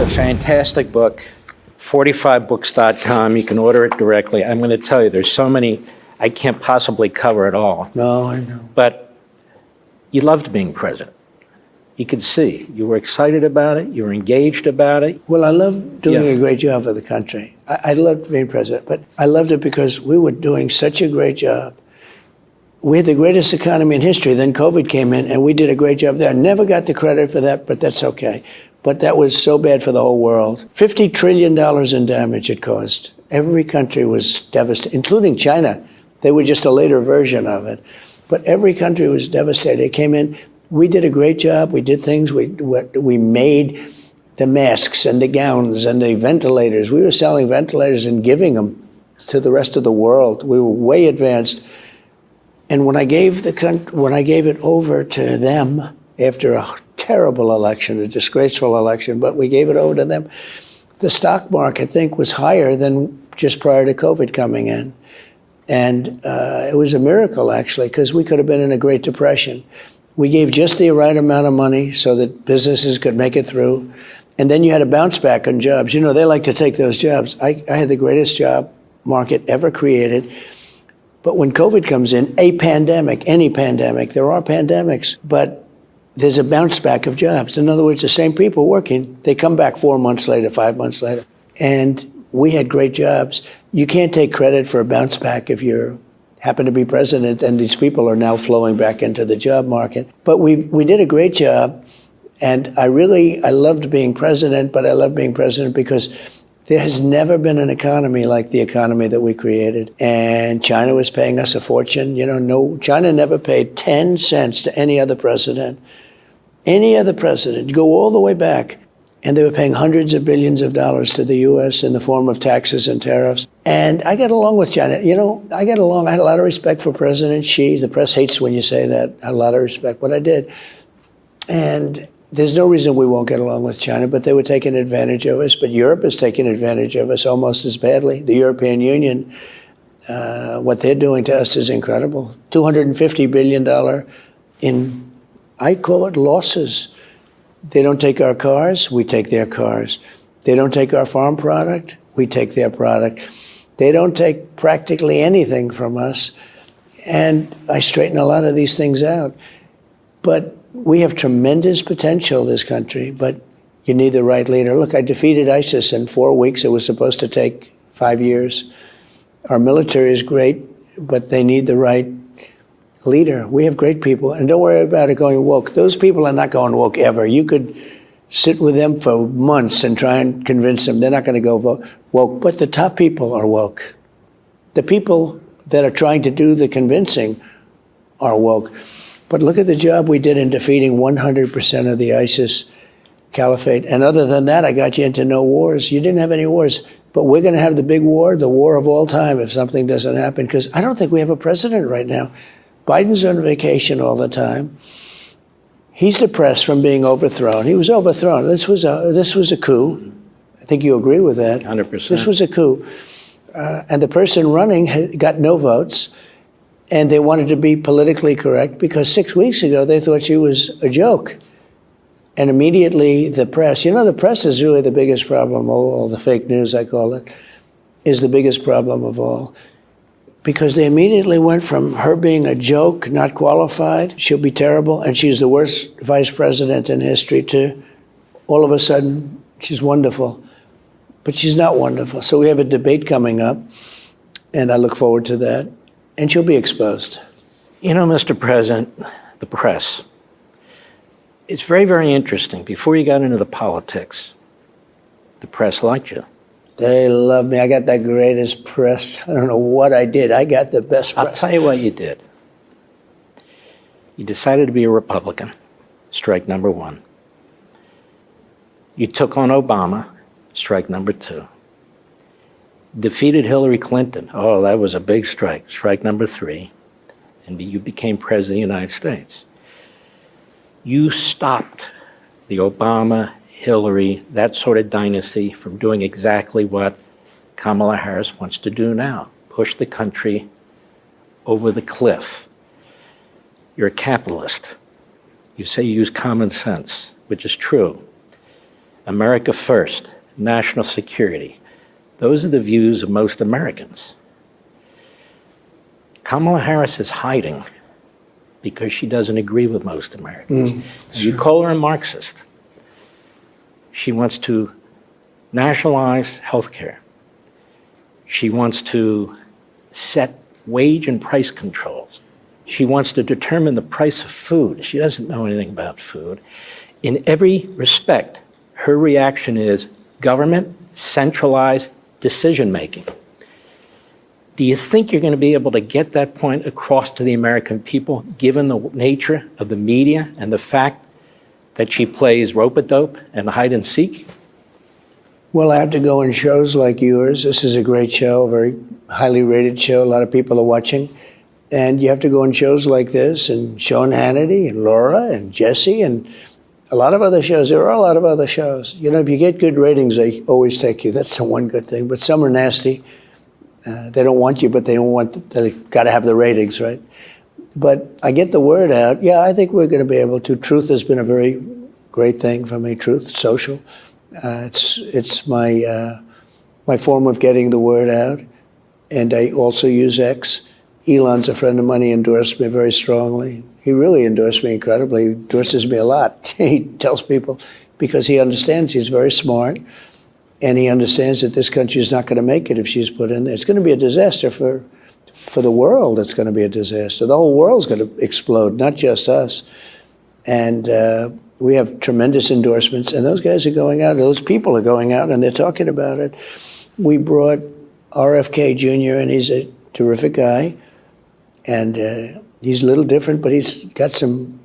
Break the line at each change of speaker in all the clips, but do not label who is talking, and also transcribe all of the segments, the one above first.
a fantastic book, 45books.com. You can order it directly. I'm going to tell you, there's so many, I can't possibly cover it all.
No, I know.
But you loved being president. You could see. You were excited about it. You were engaged about it.
Well, I love doing a great job for the country. I loved being president, but I loved it because we were doing such a great job. We had the greatest economy in history. Then COVID came in, and we did a great job there. I never got the credit for that, but that's okay. But that was so bad for the whole world. $50 trillion in damage it caused. Every country was devastated, including China. They were just a later version of it. But every country was devastated. It came in. We did a great job. We did things. We made the masks and the gowns and the ventilators. We were selling ventilators and giving them to the rest of the world. We were way advanced. And when I gave it over to them after a terrible election, a disgraceful election, but we gave it over to them, the stock market, I think, was higher than just prior to COVID coming in. And it was a miracle, actually, because we could have been in a Great Depression. We gave just the right amount of money so that businesses could make it through. And then you had a bounce back on jobs. You know, they like to take those jobs. I had the greatest job market ever created. But when COVID comes in, a pandemic, any pandemic, there are pandemics, but there's a bounce back of jobs. In other words, the same people working, they come back 4 months later, 5 months later. And we had great jobs. You can't take credit for a bounce back if you happen to be president and these people are now flowing back into the job market. But we did a great job. And I loved being president, but I loved being president because there has never been an economy like the economy that we created. And China was paying us a fortune. You know, no, China never paid 10 cents to any other president. Any other president, go all the way back, and they were paying hundreds of billions of dollars to the U.S. in the form of taxes and tariffs. And I got along with China. You know, I got along. I had a lot of respect for President Xi. The press hates when you say that. I had a lot of respect, but I did. And there's no reason we won't get along with China, but they were taking advantage of us. But Europe is taking advantage of us almost as badly. The European Union, what they're doing to us is incredible. $250 billion in, I call it losses. They don't take our cars, we take their cars. They don't take our farm product, we take their product. They don't take practically anything from us. And I straighten a lot of these things out. But we have tremendous potential, this country, but you need the right leader. Look, I defeated ISIS in 4 weeks. It was supposed to take 5 years. Our military is great, but they need the right leader. We have great people, and don't worry about it going woke. Those people are not going woke ever. You could sit with them for months and try and convince them. They're not going to go woke, but the top people are woke. The people that are trying to do the convincing are woke. But look at the job we did in defeating 100% of the ISIS caliphate. And other than that, I got you into no wars. You didn't have any wars. But we're going to have the big war, the war of all time, if something doesn't happen. Because I don't think we have a president right now. Biden's on vacation all the time. He's depressed from being overthrown. He was overthrown. This was a coup. I think you agree with that.
100%.
This was a coup. And the person running got no votes. And they wanted to be politically correct because 6 weeks ago they thought she was a joke. And immediately the press, you know, the press is really the biggest problem of all, the fake news I call it, is the biggest problem of all. Because they immediately went from her being a joke, not qualified, she'll be terrible, and she's the worst vice president in history, to all of a sudden, she's wonderful. But she's not wonderful. So we have a debate coming up, and I look forward to that. And she'll be exposed.
You know, Mr. President, the press, it's very, very interesting. Before you got into the politics, the press liked you.
They love me. I got that greatest press. I don't know what I did. I got the best press.
I'll tell you what you did. You decided to be a Republican, strike number one. You took on Obama, strike number two. Defeated Hillary Clinton. Oh, that was a big strike. Strike number three. And you became president of the United States. You stopped the Obama, Hillary, that sort of dynasty from doing exactly what Kamala Harris wants to do now. Push the country over the cliff. You're a capitalist. You say you use common sense, which is true. America first, national security. Those are the views of most Americans. Kamala Harris is hiding because she doesn't agree with most Americans. You call her a Marxist. She wants to nationalize health care. She wants to set wage and price controls. She wants to determine the price of food. She doesn't know anything about food. In every respect, her reaction is government, centralized decision-making. Do you think you're going to be able to get that point across to the American people, given the nature of the media and the fact that she plays rope-a-dope and hide-and-seek?
Well, I have to go in shows like yours. This is a great show, a very highly rated show. A lot of people are watching. And you have to go in shows like this, and Sean Hannity and Laura and Jesse and a lot of other shows. There are a lot of other shows. You know, if you get good ratings, they always take you. That's the one good thing. But some are nasty. They don't want you, but they got to have the ratings, right? But I get the word out. Yeah, I think we're going to be able to. Truth has been a very great thing for me. Truth, social. It's my form of getting the word out. And I also use X. Elon's a friend of mine. He endorsed me very strongly. He really endorsed me incredibly. He endorses me a lot. He tells people because he understands. He's very smart. And he understands that this country is not going to make it if she's put in there. It's going to be a disaster for the world. It's going to be a disaster. The whole world's going to explode, not just us. And we have tremendous endorsements. And those guys are going out. Those people are going out, and they're talking about it. We brought RFK Jr., and he's a terrific guy. And he's a little different, but he's got some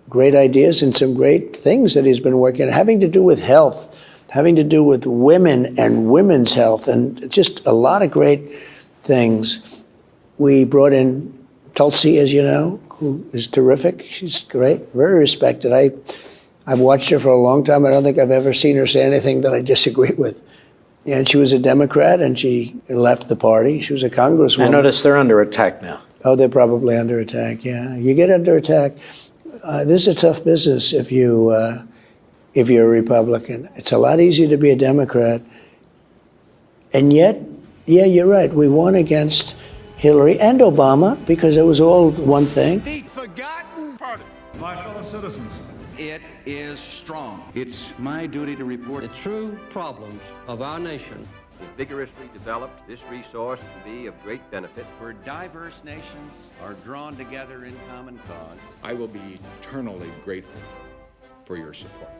great ideas and some great things that he's been working on, having to do with health, having to do with women and women's health, and just a lot of great things. We brought in Tulsi, as you know, who is terrific. She's great, very respected. I've watched her for a long time. I don't think I've ever seen her say anything that I disagree with. And she was a Democrat, and she left the party. She was a congresswoman.
I notice they're under attack now.
Oh, they're probably under attack, yeah. You get under attack. This is a tough business if you're a Republican. It's a lot easier to be a Democrat. And yet, yeah, you're right. We won against Hillary and Obama because it was all one thing.
The forgotten party.
My fellow citizens,
It is strong. It's my duty to report
The true problems of our nation.
Vigorously developed, this resource will be of great benefit.
where diverse nations are drawn together in common cause.
I will be eternally grateful for your support.